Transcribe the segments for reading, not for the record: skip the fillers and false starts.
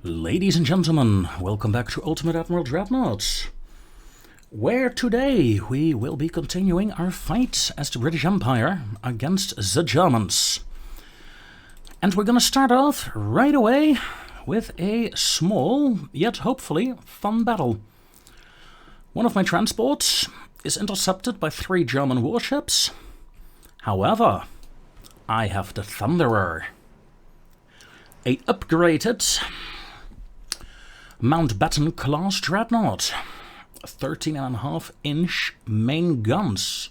Ladies and gentlemen, welcome back to Ultimate Admiral Dreadnought, where today we will be continuing our fight as the British Empire against the Germans. And we're gonna start off right away with a small, yet hopefully fun battle. One of my transports is intercepted by 3 German warships. However, I have the Thunderer, a upgraded Mountbatten class dreadnought, 13.5-inch main guns.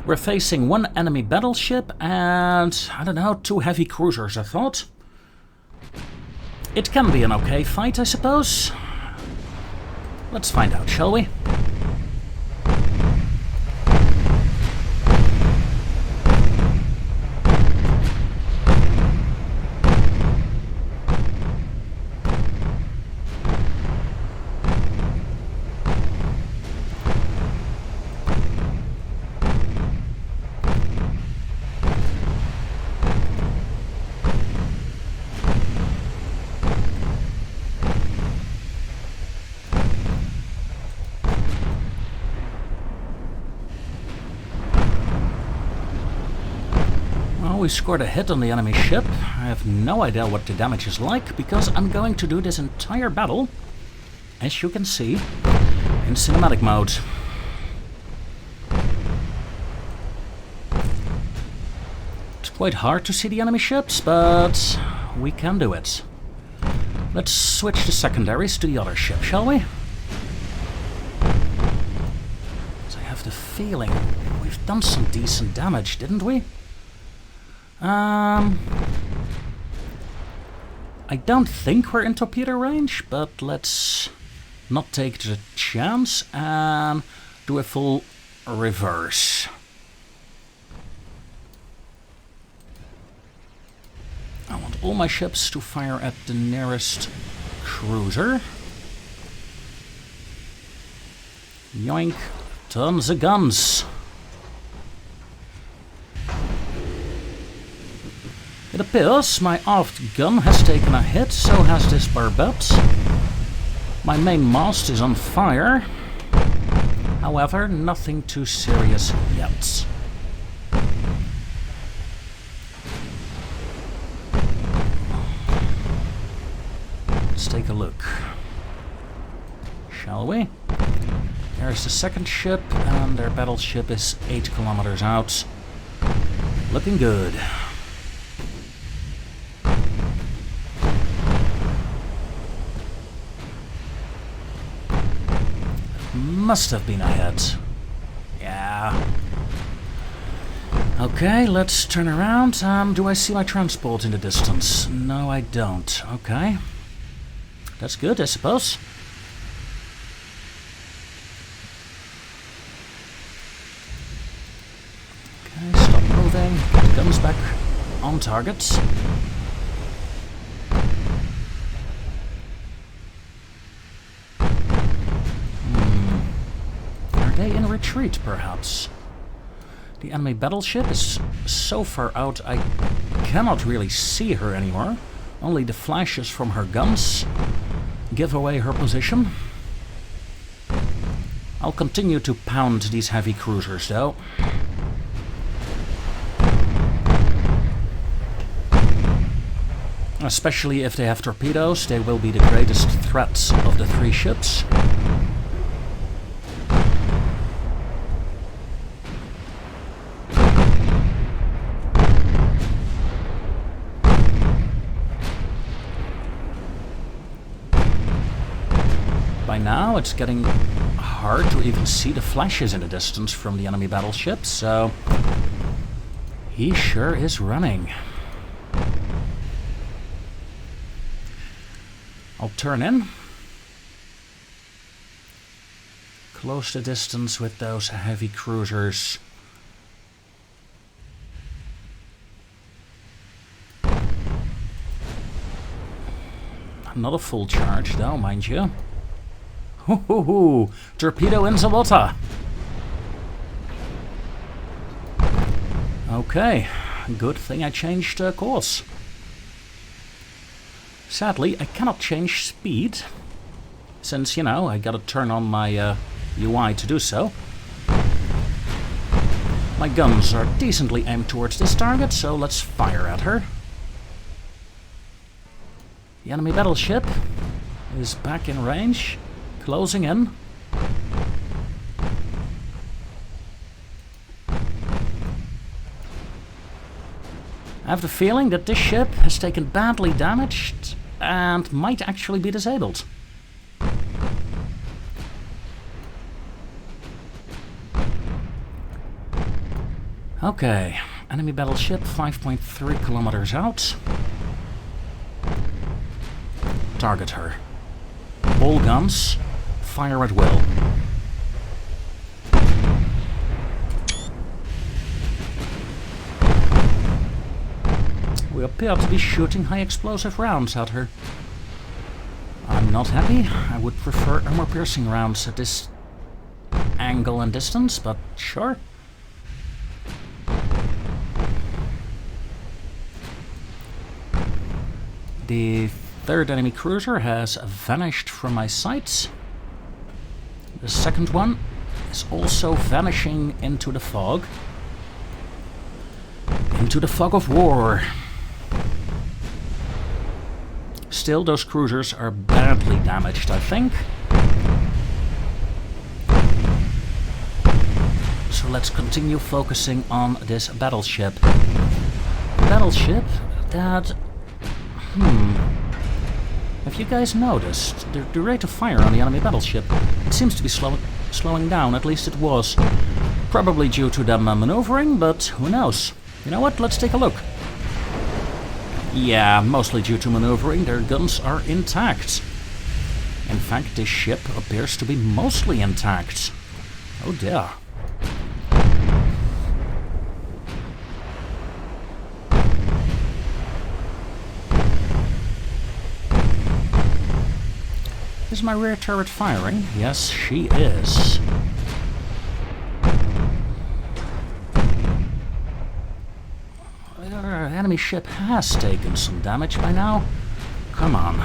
We're facing 1 enemy battleship and, I don't know, 2 heavy cruisers, I thought. It can be an okay fight, I suppose. Let's find out, shall we? We scored a hit on the enemy ship. I have no idea what the damage is like, because I'm going to do this entire battle, as you can see, in cinematic mode. It's quite hard to see the enemy ships, but we can do it. Let's switch the secondaries to the other ship, shall we? So I have the feeling we've done some decent damage, didn't we? I don't think we're in torpedo range, but let's not take the chance and do a full reverse. I want all my ships to fire at the nearest cruiser. Yoink, turn the guns. It appears my aft gun has taken a hit, so has this barbette. My main mast is on fire. However, nothing too serious yet. Let's take a look, shall we? There's the second ship, and their battleship is 8 kilometers out. Looking good. Must have been ahead. Yeah. Okay, let's turn around. Do I see my transport in the distance? No, I don't. Okay. That's good, I suppose. Okay, stop moving. Get the guns back on target. In retreat, perhaps. The enemy battleship is so far out I cannot really see her anymore. Only the flashes from her guns give away her position. I'll continue to pound these heavy cruisers, though. Especially if they have torpedoes, they will be the greatest threat of the 3 ships. By now it's getting hard to even see the flashes in the distance from the enemy battleship, so he sure is running. I'll turn in. Close the distance with those heavy cruisers. Not a full charge though, mind you. Hoo-hoo-hoo! Torpedo in the water! Okay, Good thing I changed course. Sadly, I cannot change speed, since, you know, I gotta turn on my UI to do so. My guns are decently aimed towards this target, so let's fire at her. The enemy battleship is back in range, closing in. I have the feeling that this ship has taken badly damaged and might actually be disabled. Okay, enemy battleship 5.3 kilometers out. Target her. All guns, fire at will. We appear to be shooting high explosive rounds at her. I'm not happy. I would prefer armor piercing rounds at this angle and distance, but sure. The third enemy cruiser has vanished from my sights. The second one is also vanishing into the fog. Into the fog of war. Still, those cruisers are badly damaged, I think. So let's continue focusing on this battleship. Battleship that... Have you guys noticed the rate of fire on the enemy battleship? It seems to be slowing down, at least it was. Probably due to them maneuvering, but who knows? You know what, let's take a look. Yeah, mostly due to maneuvering, their guns are intact. In fact, this ship appears to be mostly intact. Oh dear. Is my rear turret firing? Yes, she is. Our enemy ship has taken some damage by now. Come on.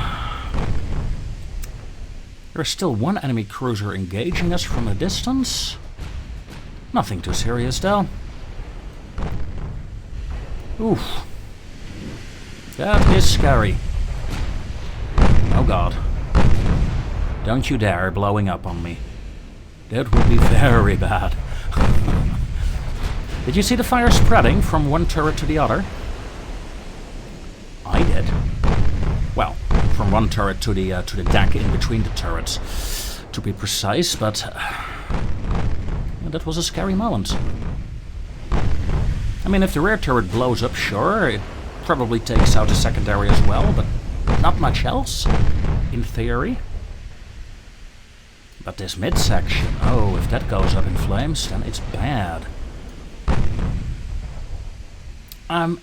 There's still one enemy cruiser engaging us from a distance. Nothing too serious though. Oof. That is scary. Oh god. Don't you dare blowing up on me. That would be very bad. Did you see the fire spreading from one turret to the other? I did. Well, from one turret to the deck in between the turrets, to be precise, but that was a scary moment. I mean, if the rear turret blows up, sure, it probably takes out the secondary as well, but not much else, in theory. But this midsection, oh, if that goes up in flames, then it's bad. I'm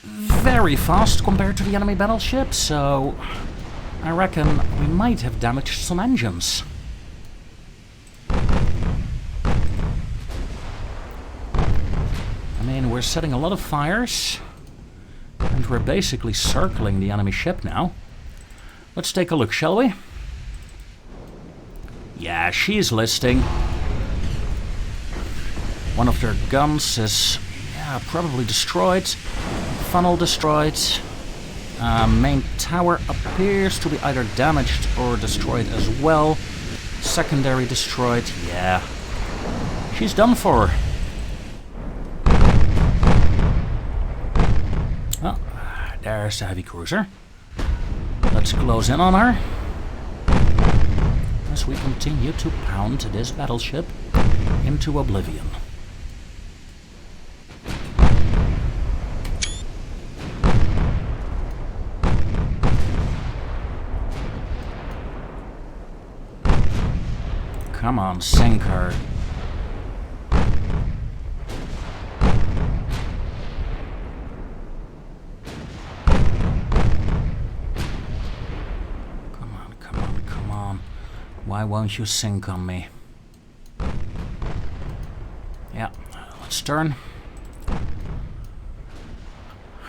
very fast compared to the enemy battleship, so I reckon we might have damaged some engines. I mean, we're setting a lot of fires, and we're basically circling the enemy ship now. Let's take a look, shall we? Yeah, she's listing. One of their guns is, yeah, probably destroyed. Funnel destroyed. Main tower appears to be either damaged or destroyed as well. Secondary destroyed. Yeah. She's done for. Well, there's the heavy cruiser. Let's close in on her. As we continue to pound this battleship into oblivion. Come on, sink her. Come on. Why won't you sink on me? Yeah, let's turn.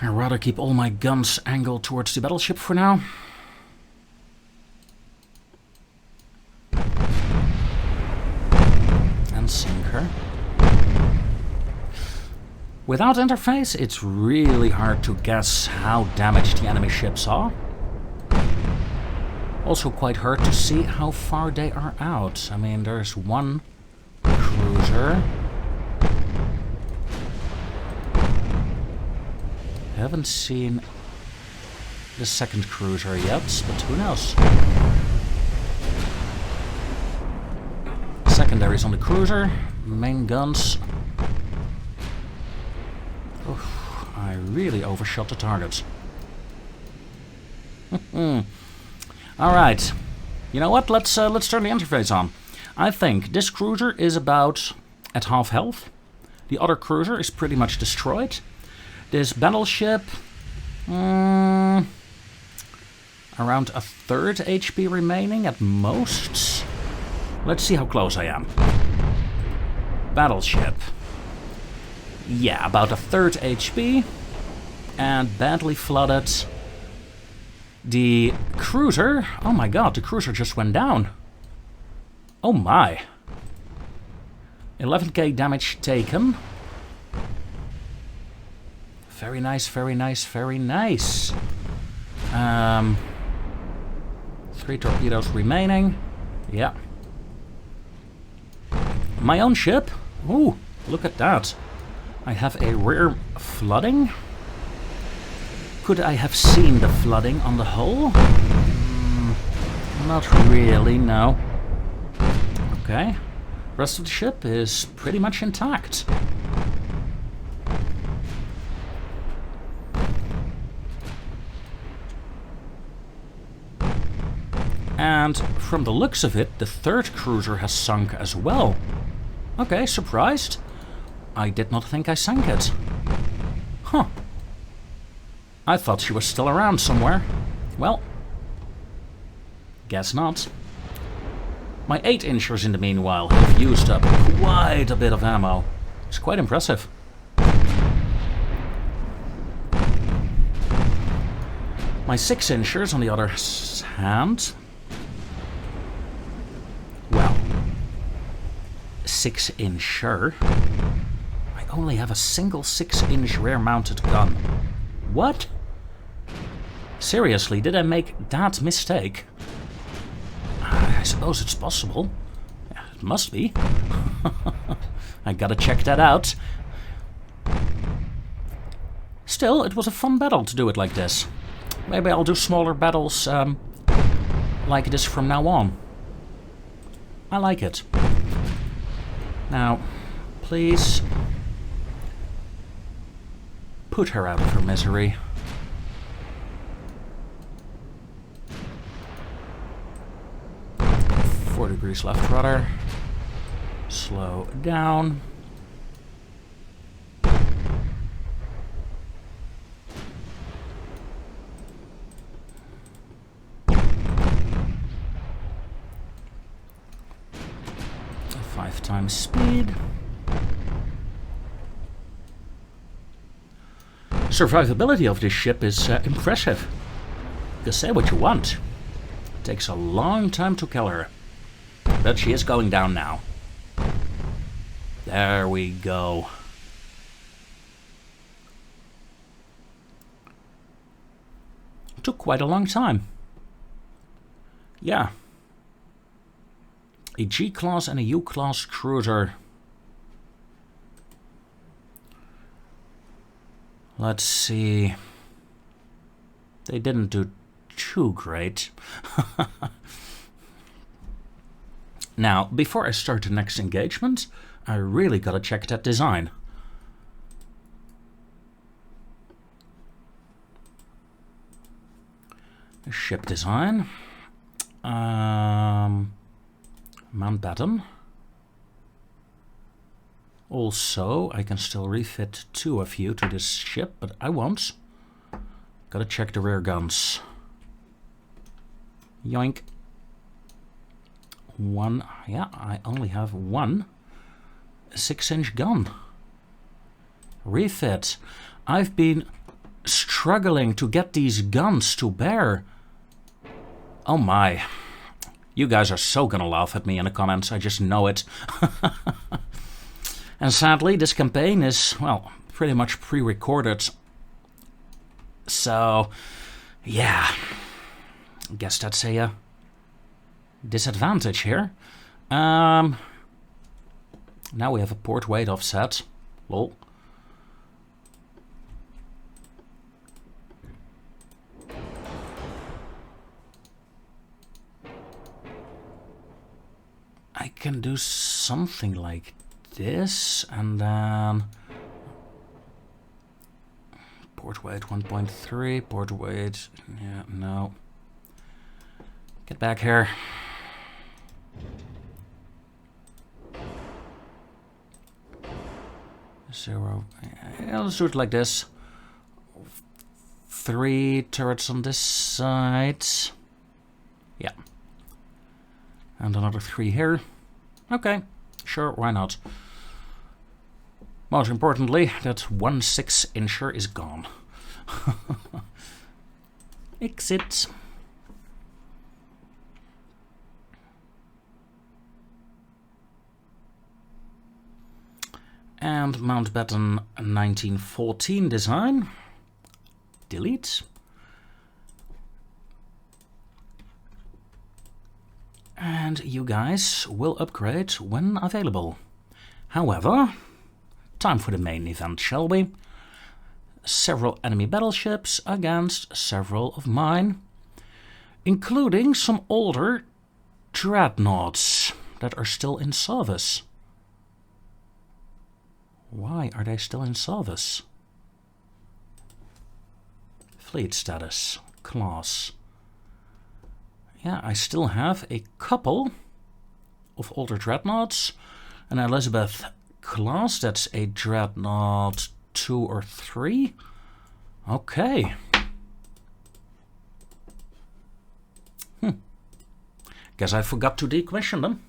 I'd rather keep all my guns angled towards the battleship for now. And sink her. Without interface, it's really hard to guess how damaged the enemy ships are. Also quite hard to see how far they are out. I mean, there's one cruiser. Haven't seen the second cruiser yet, but who knows? Secondaries on the cruiser, main guns. Oof, I really overshot the target. Alright, you know what, let's turn the interface on. I think this cruiser is about at half health. The other cruiser is pretty much destroyed. This battleship, around a third HP remaining at most. Let's see how close I am. Battleship. Yeah, about a third HP. And badly flooded. The cruiser, oh my god, the cruiser just went down. Oh my. 11k damage taken. Very nice, very nice, very nice. 3 torpedoes remaining. Yeah. My own ship. Ooh, look at that. I have a rear flooding. Could I have seen the flooding on the hull? Not really, no. Okay. Rest of the ship is pretty much intact. And from the looks of it, the third cruiser has sunk as well. Okay, surprised. I did not think I sank it. Huh. I thought she was still around somewhere. Well, guess not. My 8-inchers in the meanwhile have used up quite a bit of ammo. It's quite impressive. My 6-inchers on the other hand... Well, 6-incher. I only have a single 6-inch rear-mounted gun. What? Seriously, did I make that mistake? I suppose it's possible. Yeah, it must be. I gotta check that out. Still, it was a fun battle to do it like this. Maybe I'll do smaller battles like this from now on. I like it. Now, please put her out of her misery. Four degrees left rudder. Slow down. Times speed. Survivability of this ship is impressive. You can say what you want. It takes a long time to kill her. But she is going down now. There we go. It took quite a long time. Yeah. A G-class and a U-class cruiser. Let's see. They didn't do too great. Now, before I start the next engagement, I really gotta check that design. The ship design. Mountbatten. Also, I can still refit 2 of you to this ship, but I won't. Gotta check the rear guns. Yoink. 1. Yeah, I only have 1 6-inch gun. Refit. I've been struggling to get these guns to bear. Oh my. You guys are so gonna laugh at me in the comments, I just know it. And sadly, this campaign is, well, pretty much pre-recorded. So, yeah. I guess that's a disadvantage here. Now we have a port weight offset. Lol. I can do something like this, and then port weight 1.3, port weight, yeah, no. Get back here. Zero, yeah, let's do it like this. 3 turrets on this side. Yeah. And another 3 here. Okay, sure, why not? Most importantly, that 1 6-incher is gone. Exit. And Mountbatten 1914 design. Delete. And you guys will upgrade when available. However, time for the main event, shall we? Several enemy battleships against several of mine, including some older dreadnoughts that are still in service. Why are they still in service? Fleet status, class. Yeah, I still have a couple of older dreadnoughts. An Elizabeth class, that's a dreadnought 2 or 3. Okay. Guess I forgot to decommission them.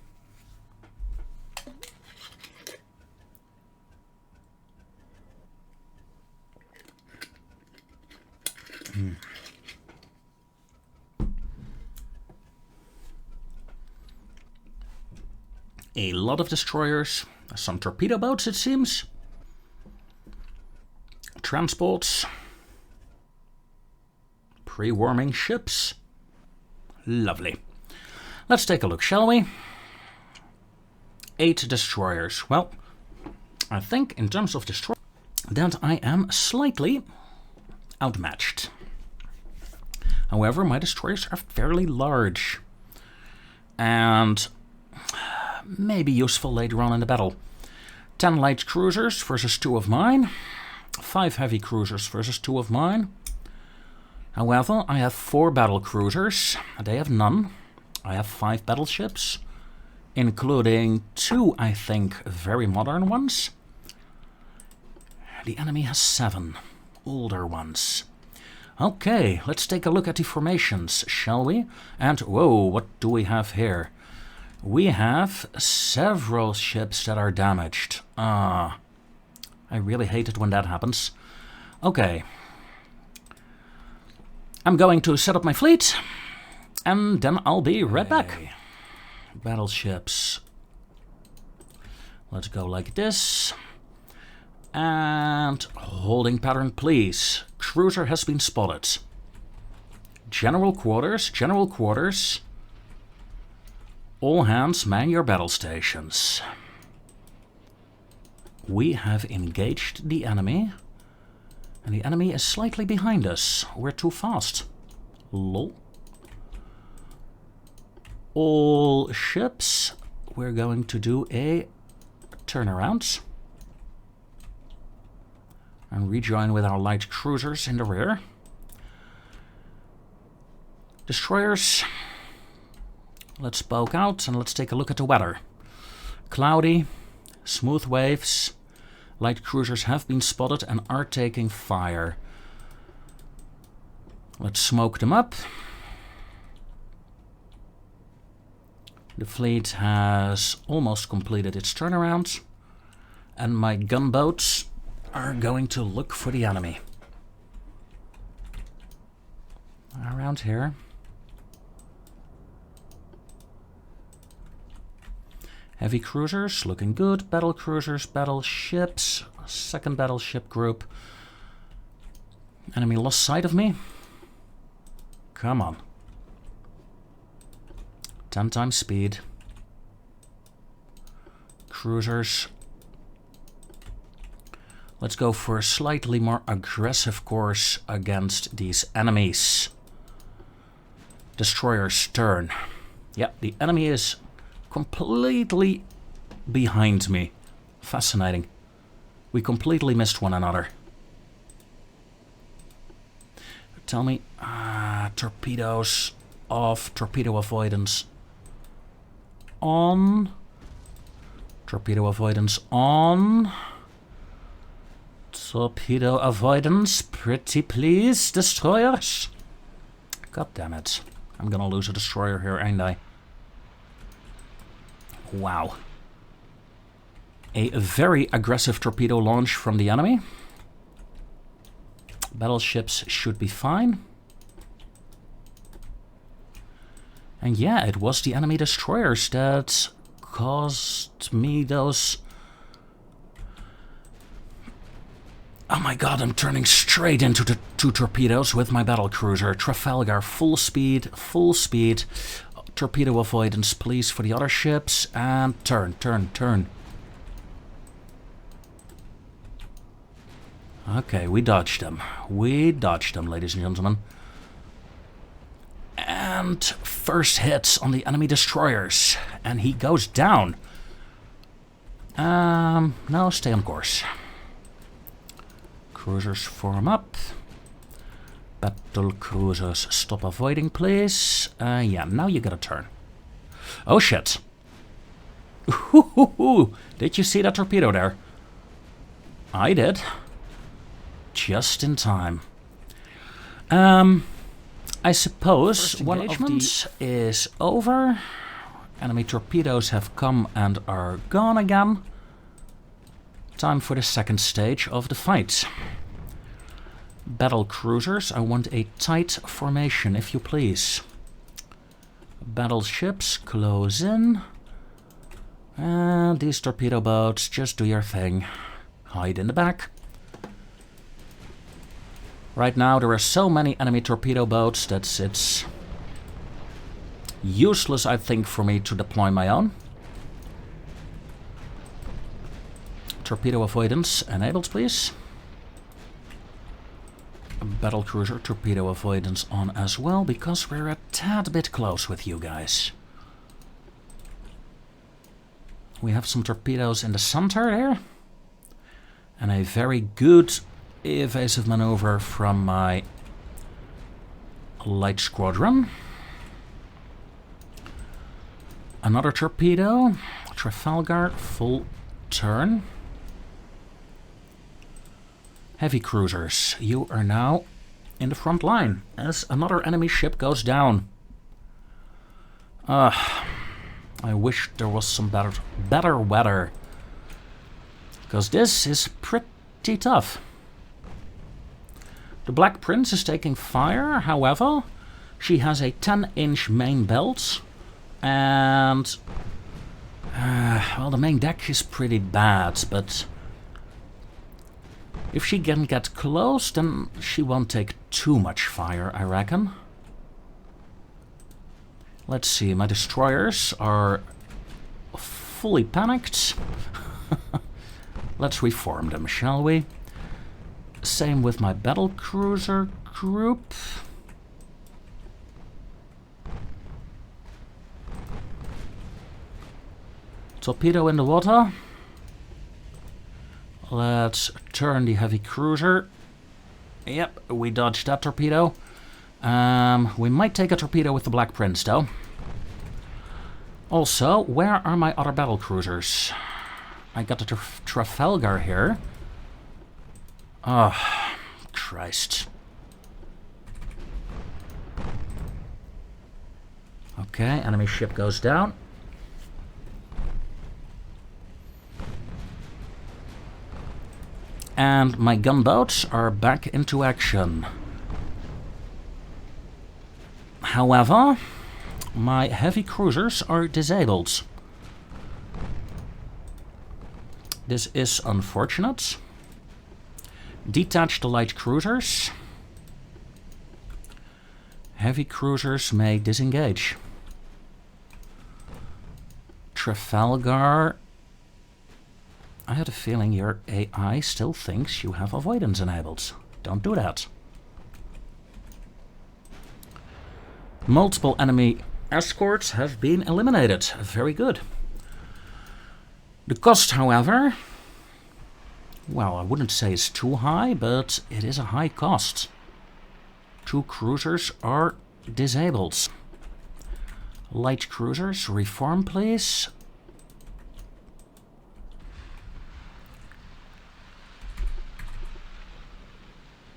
A lot of destroyers, some torpedo boats it seems, transports, pre-warming ships. Lovely. Let's take a look, shall we? 8 destroyers. Well, I think in terms of destroyers that I am slightly outmatched. However, my destroyers are fairly large and maybe useful later on in the battle. 10 light cruisers versus 2 of mine. 5 heavy cruisers versus 2 of mine. However, I have 4 battle cruisers. They have none. I have 5 battleships, including 2, I think, very modern ones. The enemy has 7 older ones. Okay, let's take a look at the formations, shall we? And, whoa, what do we have here? We have several ships that are damaged. I really hate it when that happens. Okay. I'm going to set up my fleet, and then I'll be right back. Battleships. Let's go like this. And holding pattern, please. Cruiser has been spotted. General quarters, general quarters. All hands, man your battle stations. We have engaged the enemy. And the enemy is slightly behind us. We're too fast. Lol. All ships, we're going to do a turnaround. And rejoin with our light cruisers in the rear. Destroyers, let's poke out and let's take a look at the weather. Cloudy, smooth waves. Light cruisers have been spotted and are taking fire. Let's smoke them up. The fleet has almost completed its turnaround. And my gunboats are going to look for the enemy. around here. Heavy cruisers, looking good. Battle cruisers, battleships. Second battleship group. Enemy lost sight of me. Come on. 10 times speed. Cruisers. Let's go for a slightly more aggressive course against these enemies. Destroyer's turn. Yeah, the enemy is completely behind me. Fascinating. We completely missed one another. Tell me, torpedoes off, torpedo avoidance on, torpedo avoidance on, torpedo avoidance, pretty please, destroyers. God damn it. I'm gonna lose a destroyer here, ain't I? Wow. A very aggressive torpedo launch from the enemy. Battleships should be fine. And yeah, it was the enemy destroyers that caused me those... Oh my god, I'm turning straight into the 2 torpedoes with my battlecruiser. Trafalgar, full speed, full speed. Torpedo avoidance, please, for the other ships. And turn, turn, turn. Okay, we dodged them. We dodged them, ladies and gentlemen. And first hits on the enemy destroyers. And he goes down. No, stay on course. Cruisers form up. Battle cruisers stop avoiding, please. Yeah, now you get a turn. Oh shit. Ooh, did you see that torpedo there? I did. Just in time. I suppose one of these is over. Enemy torpedoes have come and are gone again. Time for the second stage of the fight. Battle cruisers, I want a tight formation, if you please. Battleships, close in. And these torpedo boats, just do your thing. Hide in the back. Right now there are so many enemy torpedo boats that it's useless, I think, for me to deploy my own. Torpedo avoidance enabled, please. Battlecruiser torpedo avoidance on as well, because we're a tad bit close with you guys. We have some torpedoes in the center here. And a very good evasive maneuver from my light squadron. Another torpedo. Trafalgar, full turn. Heavy cruisers, you are now in the front line as another enemy ship goes down. I wish there was some better weather, because this is pretty tough. The Black Prince is taking fire, however, she has a 10-inch main belt, and well, the main deck is pretty bad, but if she can get close, then she won't take too much fire, I reckon. Let's see, my destroyers are fully panicked. Let's reform them, shall we? Same with my battlecruiser group. Torpedo in the water. Let's turn the heavy cruiser. Yep, we dodged that torpedo. We might take a torpedo with the Black Prince, though. Also, where are my other battle cruisers? I got the Trafalgar here. Oh, Christ. Okay, enemy ship goes down. And my gunboats are back into action. However, my heavy cruisers are disabled. This is unfortunate. Detach the light cruisers. Heavy cruisers may disengage. Trafalgar. I had a feeling your AI still thinks you have avoidance enabled. Don't do that. Multiple enemy escorts have been eliminated. Very good. The cost, however, well, I wouldn't say it's too high, but it is a high cost. 2 cruisers are disabled. Light cruisers, reform please.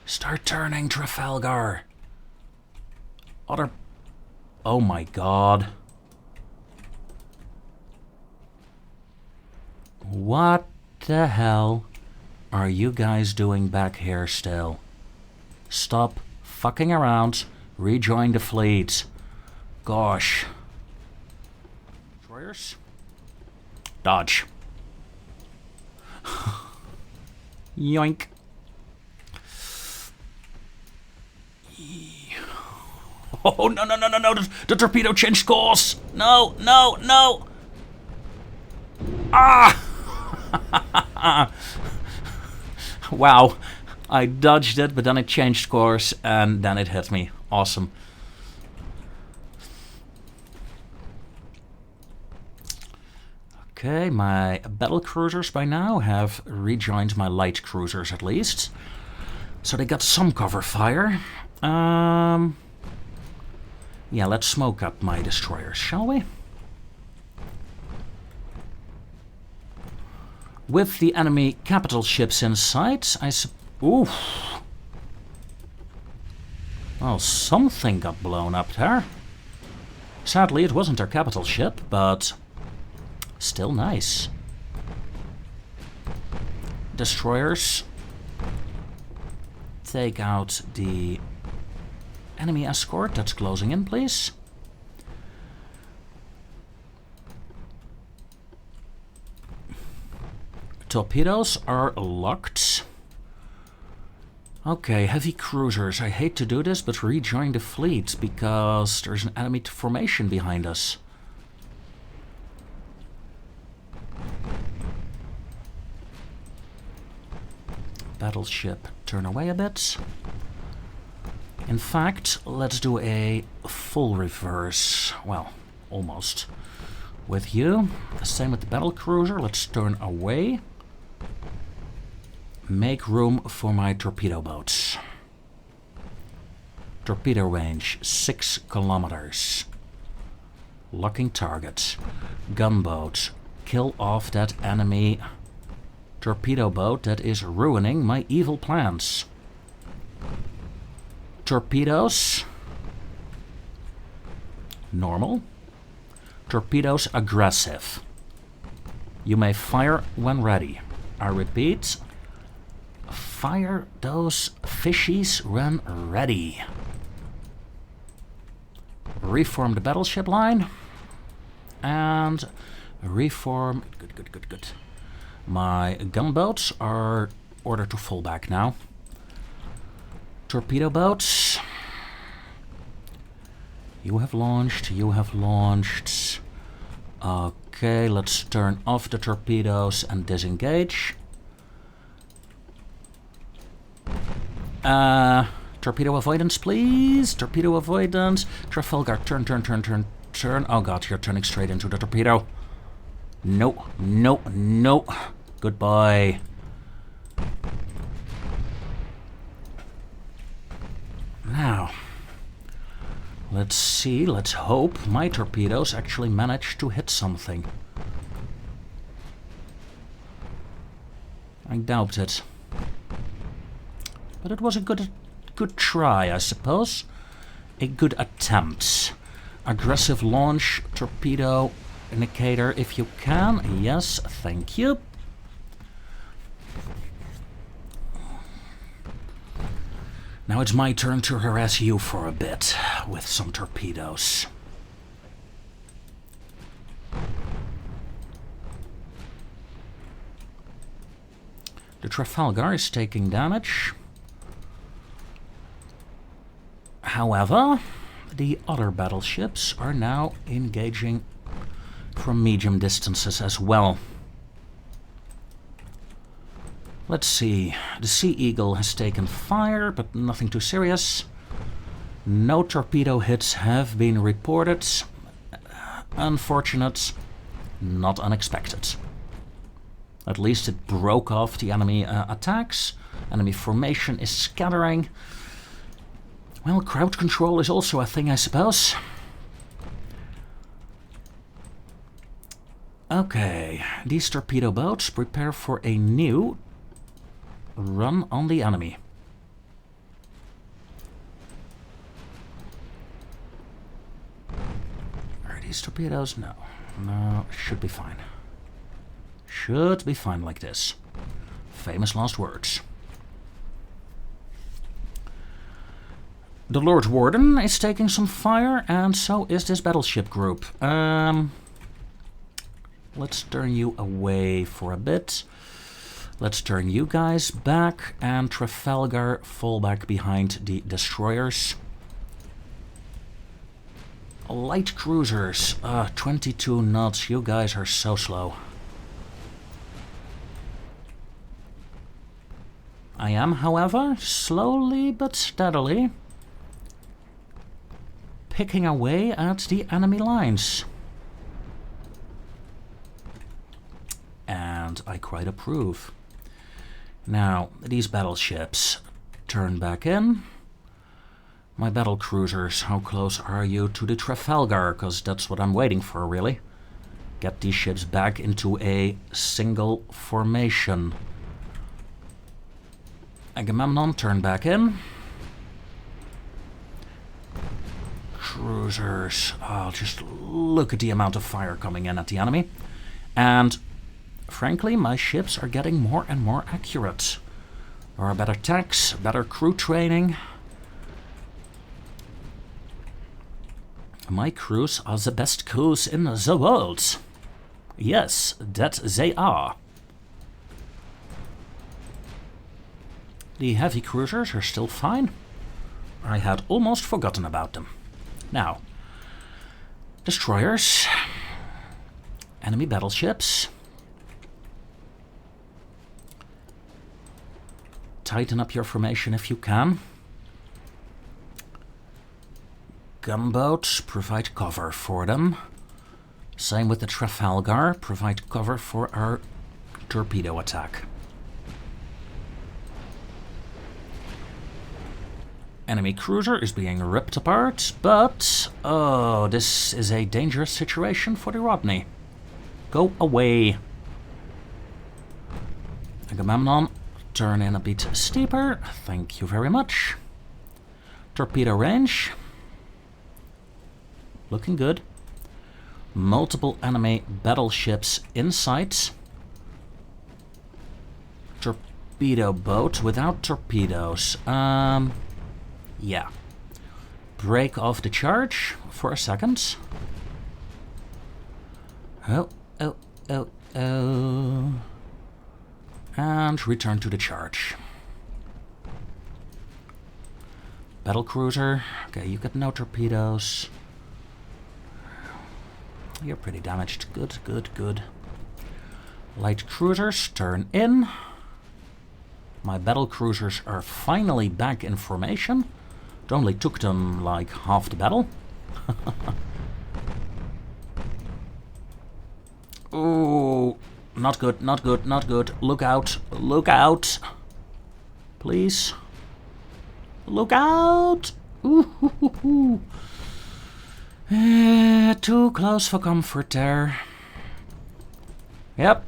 Start turning, Trafalgar. Other... Oh my god. What the hell are you guys doing back here still? Stop fucking around. Rejoin the fleet. Gosh. Destroyers? Dodge. Yoink. Oh, no, no, no, no, no. The torpedo changed course. No, no, no. Ah! Wow. I dodged it, but then it changed course, and then it hit me. Awesome. Okay, my battle cruisers by now have rejoined my light cruisers at least. So they got some cover fire. Yeah, let's smoke up my destroyers, shall we? With the enemy capital ships in sight, ooh. Well, something got blown up there. Sadly, it wasn't our capital ship, but still nice. Destroyers. Take out the enemy escort that's closing in, please. Torpedoes are locked. Okay, heavy cruisers. I hate to do this, but rejoin the fleet because there's an enemy formation behind us. Battleship, turn away a bit. In fact, let's do a full reverse. Well, almost. With you. The same with the battle cruiser. Let's turn away. Make room for my torpedo boats. Torpedo range 6 kilometers. Locking target. Gunboat. Kill off that enemy torpedo boat that is ruining my evil plans. Torpedoes. Normal. Torpedoes aggressive. You may fire when ready. I repeat. Fire those fishies when ready. Reform the battleship line. And reform... Good. My gunboats are ordered to fall back now. Torpedo boats. You have launched. Okay, let's turn off the torpedoes and disengage. Torpedo avoidance, please. Torpedo avoidance. Trafalgar, turn. Oh god, you're turning straight into the torpedo. No. Goodbye. Now, let's see, let's hope my torpedoes actually manage to hit something. I doubt it. But it was a good try, I suppose. A good attempt. Aggressive launch, torpedo indicator if you can. Yes, thank you. Now it's my turn to harass you for a bit with some torpedoes. The Trafalgar is taking damage. However, the other battleships are now engaging from medium distances as well. Let's see, the Sea Eagle has taken fire, but nothing too serious. No torpedo hits have been reported. Unfortunate, not unexpected. At least it broke off the enemy attacks. Enemy formation is scattering. Well, crowd control is also a thing, I suppose. Okay, these torpedo boats prepare for a new run on the enemy. Are these torpedoes? No. No, should be fine. Should be fine like this. Famous last words. The Lord Warden is taking some fire, and so is this battleship group. Let's turn you away for a bit. Let's turn you guys back, and Trafalgar fall back behind the destroyers. Light cruisers, 22 knots, you guys are so slow. I am, however, slowly but steadily picking away at the enemy lines. And I quite approve. Now, these battleships turn back in. My battle cruisers, how close are you to the Trafalgar? Because that's what I'm waiting for, really. Get these ships back into a single formation. Agamemnon, turn back in. Cruisers, oh, just look at the amount of fire coming in at the enemy. And frankly, my ships are getting more and more accurate. There are better tanks, better crew training. My crews are the best crews in the world. Yes, that they are. The heavy cruisers are still fine. I had almost forgotten about them. Now, destroyers, enemy battleships. Tighten up your formation if you can. Gunboats, provide cover for them. Same with the Trafalgar, provide cover for our torpedo attack. Enemy cruiser is being ripped apart, but oh, this is a dangerous situation for the Rodney. Go away. Agamemnon, turn in a bit steeper. Thank you very much. Torpedo range. Looking good. Multiple enemy battleships in sight. Torpedo boat without torpedoes. Yeah. Break off the charge for a second. Oh. And return to the charge. Battlecruiser. Okay, you got no torpedoes. You're pretty damaged. Good. Light cruisers, turn in. My battle cruisers are finally back in formation. It only took them like half the battle. Oh, not good. Look out. Please. Look out. Ooh. Too close for comfort there. Yep,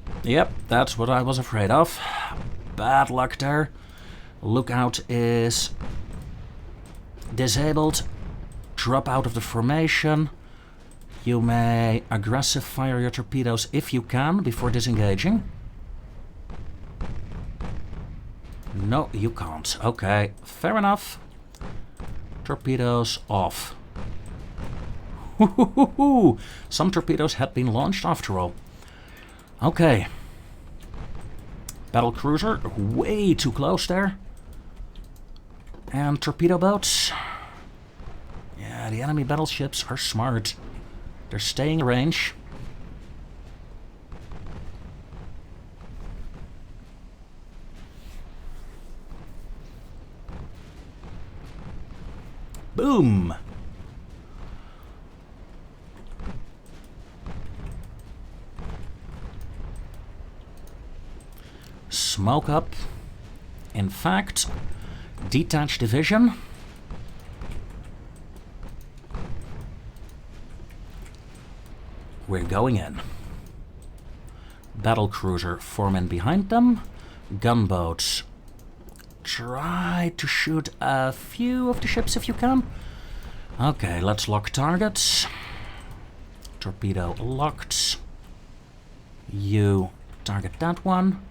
that's what I was afraid of. Bad luck there. Lookout is disabled. Drop out of the formation. You may aggressive fire your torpedoes if you can before disengaging. No, you can't. Okay, fair enough. Torpedoes off. Some torpedoes had been launched after all. Okay. Battle cruiser, way too close there. And torpedo boats. Yeah, the enemy battleships are smart. They're staying in range. Boom! Smoke up. In fact, detach division. We're going in. Battle cruiser, form in behind them. Gunboats, try to shoot a few of the ships if you can. Okay, let's lock targets. Torpedo locked. You target that one.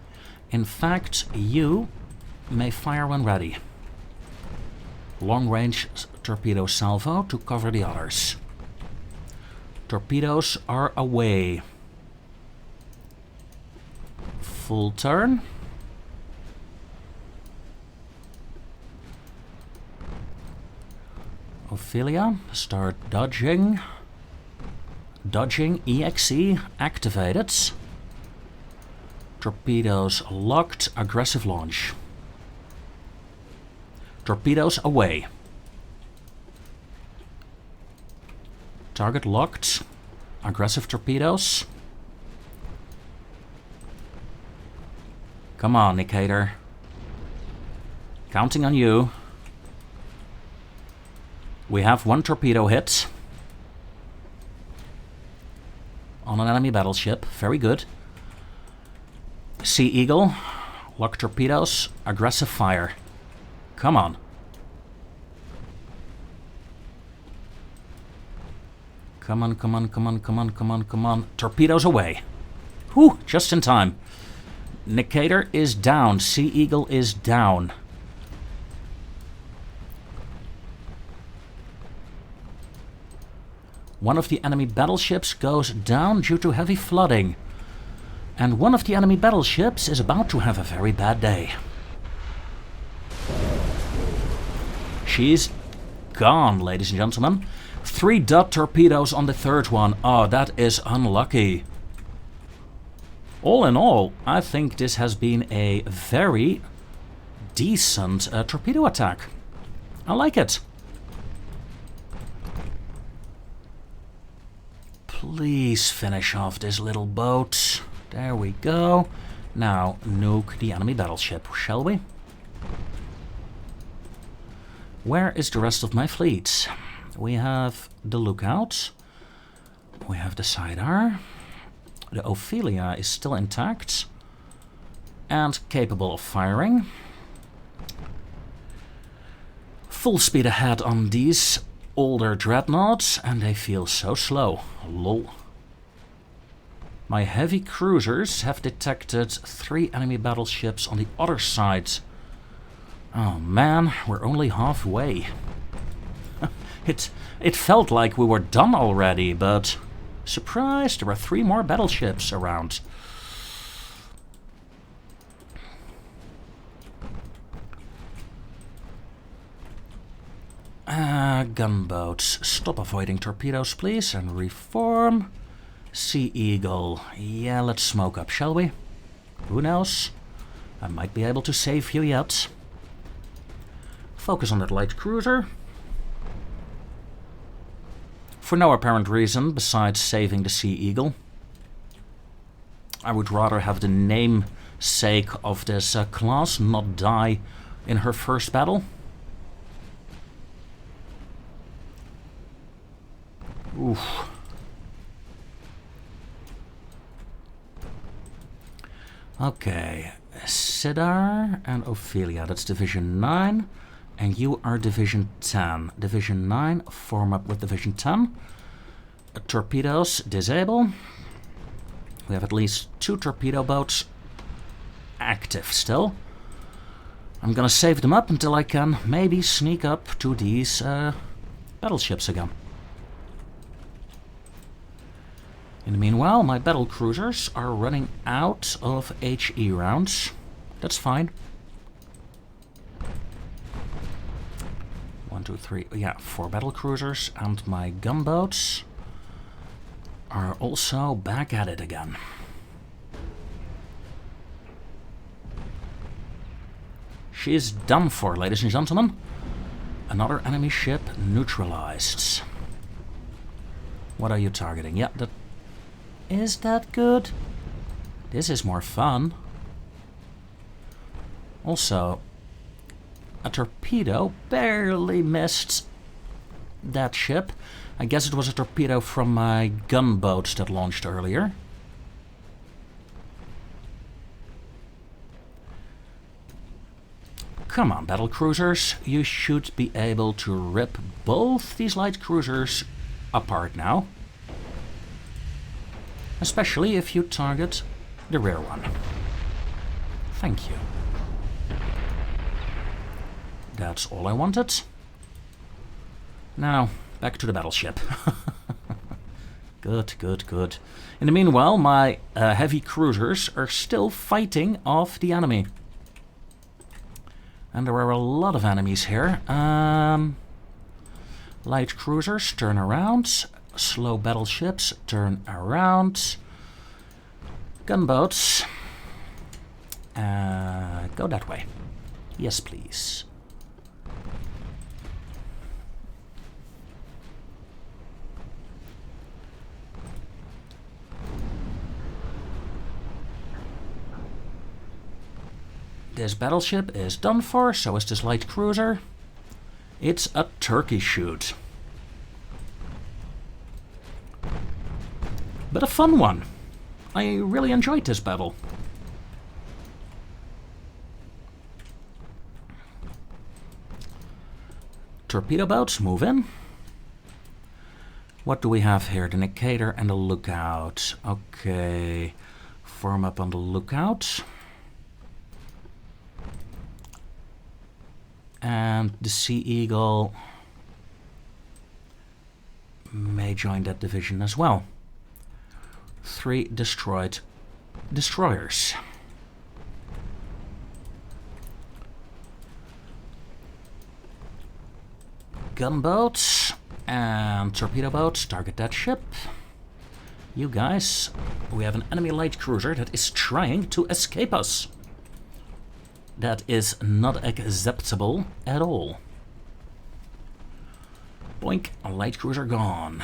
In fact, you may fire when ready. Long range torpedo salvo to cover the others. Torpedoes are away. Full turn. Ophelia, start dodging. Dodging EXE activated. Torpedoes locked, aggressive launch. Torpedoes away. Target locked, aggressive torpedoes. Come on, Nicator. Counting on you. We have one torpedo hit on an enemy battleship. Very good. Sea Eagle, lock torpedoes, aggressive fire. Come on. Come on, come on, come on, come on, come on, come on. Torpedoes away. Whew, just in time. Nicator is down. Sea Eagle is down. One of the enemy battleships goes down due to heavy flooding. And one of the enemy battleships is about to have a very bad day. She's gone, ladies and gentlemen. 3 dot torpedoes on the third one. Oh, that is unlucky. All in all, I think this has been a very decent torpedo attack. I like it. Please finish off this little boat. There we go. Now, nuke the enemy battleship, shall we? Where is the rest of my fleet? We have the Lookout. We have the Sidear. The Ophelia is still intact and capable of firing. Full speed ahead on these older dreadnoughts, and they feel so slow. Lol. My heavy cruisers have detected 3 enemy battleships on the other side. Oh man, we're only halfway. It felt like we were done already, but surprise, there are 3 more battleships around. Gunboats, stop avoiding torpedoes, please, and reform. Sea Eagle, yeah, let's smoke up, shall we? Who knows? I might be able to save you yet. Focus on that light cruiser. For no apparent reason besides saving the Sea Eagle. I would rather have the namesake of this class not die in her first battle. Oof. Okay, Sidear and Ophelia, that's Division 9. And you are Division 10. Division 9, form up with Division 10. Torpedoes, disable. We have at least 2 torpedo boats active still. I'm gonna save them up until I can maybe sneak up to these battleships again. In the meanwhile, my battle cruisers are running out of HE rounds. That's fine. 1, 2, 3, yeah, 4 battle cruisers, and my gunboats are also back at it again. She's done for, ladies and gentlemen. Another enemy ship neutralized. What are you targeting? Yeah, that... Is that good? This is more fun. Also, a torpedo barely missed that ship. I guess it was a torpedo from my gunboat that launched earlier. Come on, battle cruisers. You should be able to rip both these light cruisers apart now. Especially if you target the rear one. Thank you. That's all I wanted. Now, back to the battleship. Good, good, good. In the meanwhile, my heavy cruisers are still fighting off the enemy. And there are a lot of enemies here. Light cruisers, turn around. Slow battleships, turn around. Gunboats. Go that way. Yes, please. This battleship is done for, so is this light cruiser. It's a turkey shoot. But a fun one. I really enjoyed this battle. Torpedo boats, move in. What do we have here? The Nicator and the Lookout. Okay, form up on the Lookout. And the Sea Eagle may join that division as well. 3 destroyed destroyers. Gunboats and torpedo boats, target that ship. You guys, we have an enemy light cruiser that is trying to escape us. That is not acceptable at all. Boink, a light cruiser gone.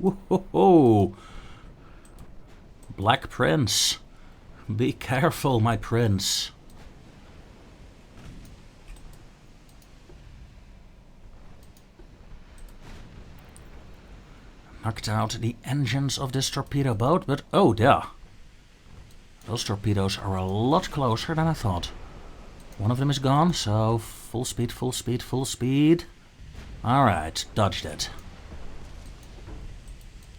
Whoa! Black Prince. Be careful, my prince. Knocked out the engines of this torpedo boat, but oh yeah. Those torpedoes are a lot closer than I thought. One of them is gone, so full speed, full speed, full speed. Alright, dodged it.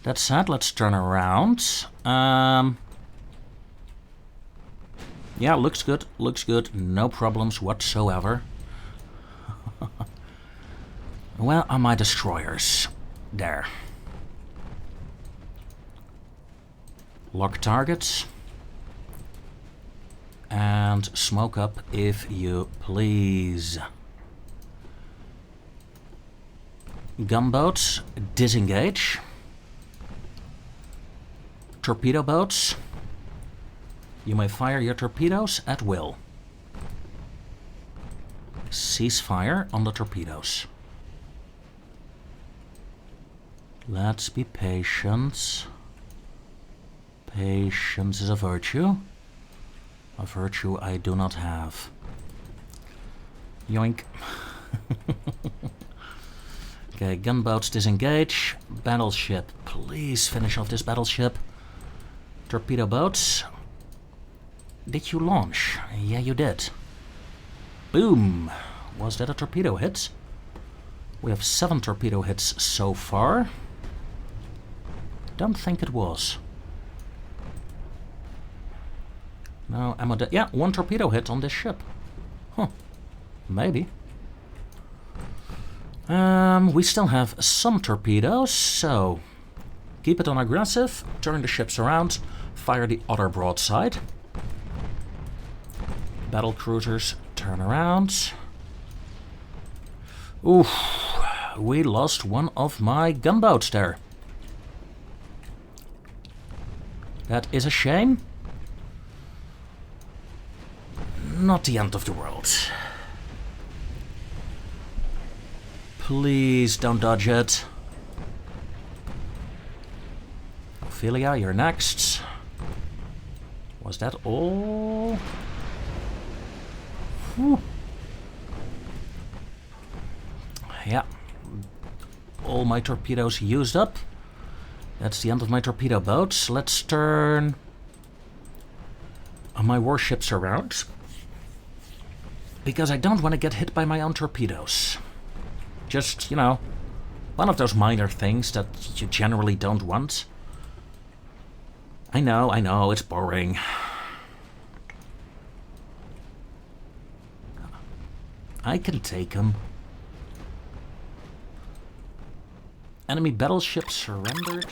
That said, let's turn around. Yeah, looks good, no problems whatsoever. Where are my destroyers? There. Lock targets. And smoke up if you please. Gunboats, disengage. Torpedo boats, you may fire your torpedoes at will. Cease fire on the torpedoes. Let's be patient. Patience is a virtue. A virtue I do not have. Yoink. Okay, gunboats disengage. Battleship, please finish off this battleship. Torpedo boats. Did you launch? Yeah, you did. Boom! Was that a torpedo hit? We have 7 torpedo hits so far. Don't think it was. No, ammo dead. Yeah, 1 torpedo hit on this ship. Huh. Maybe. We still have some torpedoes, so keep it on aggressive, turn the ships around, fire the other broadside. Battle cruisers, turn around. Oof, we lost one of my gunboats there. That is a shame. Not the end of the world. Please don't dodge it. Ophelia, you're next. Was that all? Whew. Yeah. All my torpedoes used up. That's the end of my torpedo boats. Let's turn my warships around. Because I don't want to get hit by my own torpedoes. Just, you know, one of those minor things that you generally don't want. I know, it's boring. I can take him. Enemy battleship surrendered.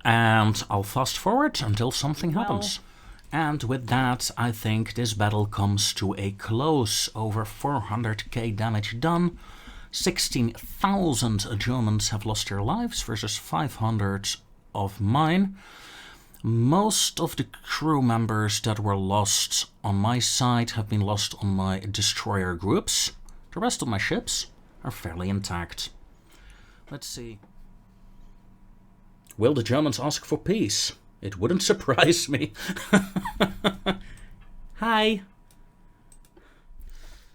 And I'll fast forward until something happens. And with that, I think this battle comes to a close. Over 400k damage done. 16,000 Germans have lost their lives versus 500 of mine. Most of the crew members that were lost on my side have been lost on my destroyer groups. The rest of my ships are fairly intact. Let's see. Will the Germans ask for peace? It wouldn't surprise me. Hi.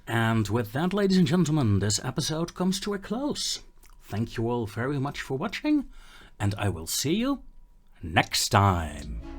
And with that, ladies and gentlemen, this episode comes to a close. Thank you all very much for watching, and I will see you next time.